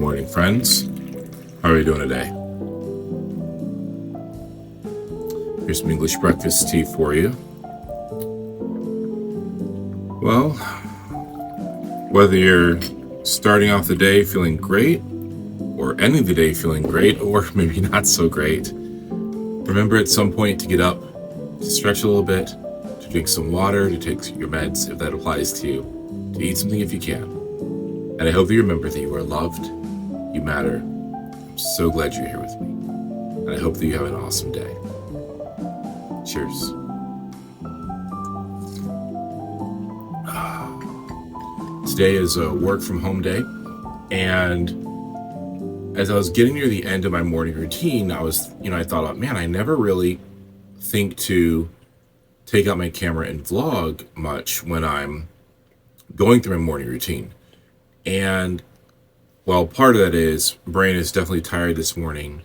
morning, friends. How are you doing today? Here's some English breakfast tea for you. Well, whether you're starting off the day feeling great, or ending the day feeling great, or maybe not so great, remember at some point to get up, to stretch a little bit, to drink some water, to take your meds if that applies to you, to eat something if you can. And I hope that you remember that you are loved, you matter. I'm so glad you're here with me. And I hope that you have an awesome day. Cheers. Today is a work from home day, and as I was getting near the end of my morning routine, I thought, man, I never really think to take out my camera and vlog much when I'm going through my morning routine. And well, part of that is brain is definitely tired this morning,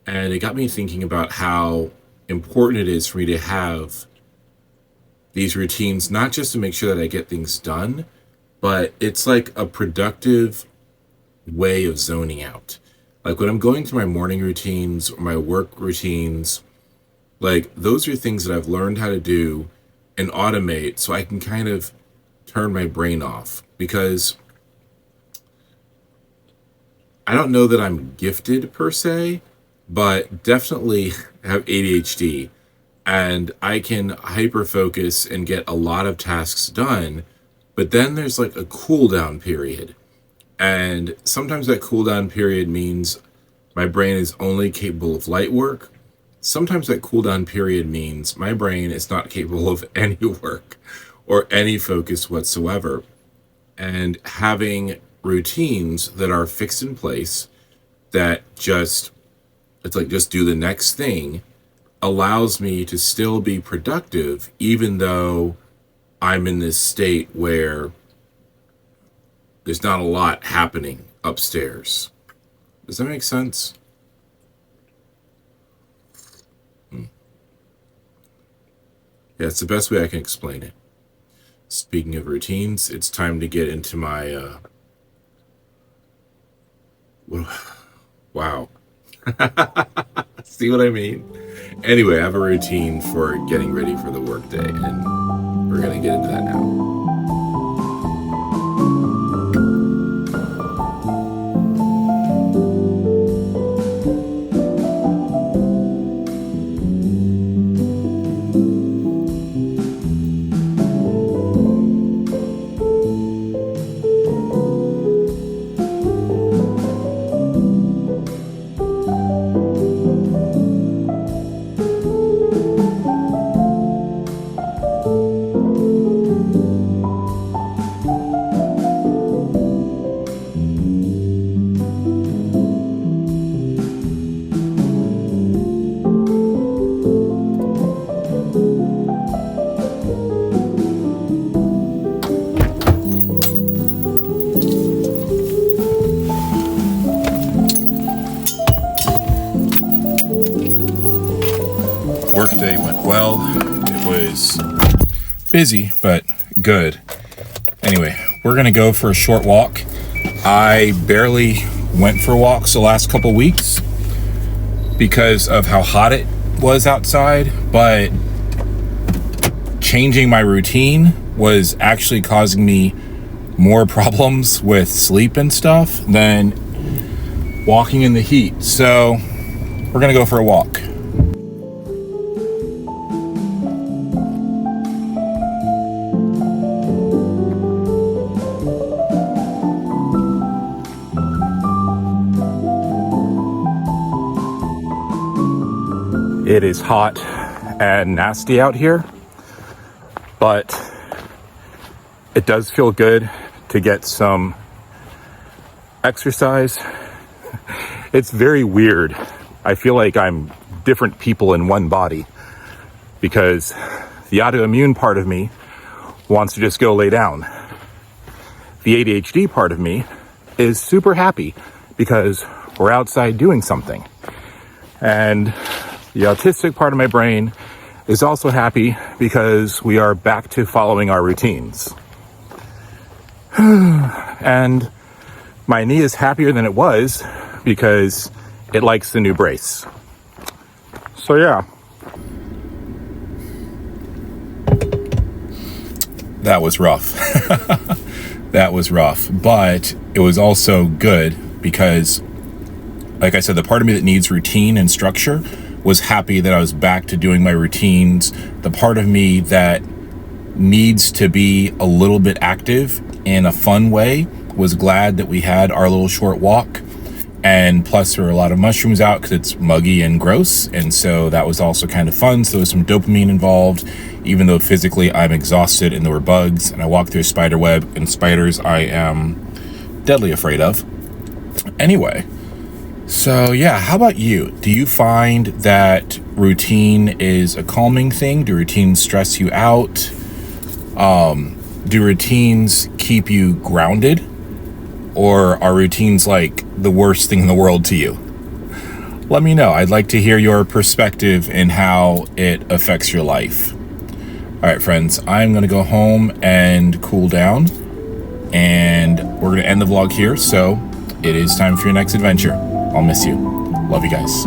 and it got me thinking about how important it is for me to have these routines, not just to make sure that I get things done, but it's like a productive way of zoning out. Like when I'm going through my morning routines or my work routines, like those are things that I've learned how to do and automate so I can kind of turn my brain off, because I don't know that I'm gifted per se, but definitely have ADHD, and I can hyper focus and get a lot of tasks done, but then there's like a cool down period. And sometimes that cool down period means my brain is only capable of light work. Sometimes that cool down period means my brain is not capable of any work or any focus whatsoever. And having routines that are fixed in place that just do the next thing allows me to still be productive, even though I'm in this state where there's not a lot happening upstairs. Does that make sense? Yeah, it's the best way I can explain it. Speaking of routines, it's time to get into my wow. See what I mean? Anyway, I have a routine for getting ready for the workday, and we're going to get into that now. Workday went well. It was busy, but good. Anyway, we're gonna go for a short walk. I barely went for walks the last couple weeks because of how hot it was outside, but changing my routine was actually causing me more problems with sleep and stuff than walking in the heat. So we're gonna go for a walk. It is hot and nasty out here, but it does feel good to get some exercise. It's very weird. I feel like I'm different people in one body, because the autoimmune part of me wants to just go lay down. The ADHD part of me is super happy because we're outside doing something. And the autistic part of my brain is also happy because we are back to following our routines. And my knee is happier than it was because it likes the new brace. So yeah. That was rough. That was rough, but it was also good because, like I said, the part of me that needs routine and structure was happy that I was back to doing my routines. The part of me that needs to be a little bit active in a fun way was glad that we had our little short walk. And plus there were a lot of mushrooms out because it's muggy and gross. And so that was also kind of fun. So there was some dopamine involved, even though physically I'm exhausted and there were bugs and I walked through a spider web, and spiders I am deadly afraid of. Anyway, so yeah, how about you? Do you find that routine is a calming thing? Do routines stress you out? Do routines keep you grounded? Or are routines like the worst thing in the world to you? Let me know. I'd like to hear your perspective and how it affects your life. All right, friends, I'm going to go home and cool down, and we're going to end the vlog here. So it is time for your next adventure. I'll miss you. Love you guys.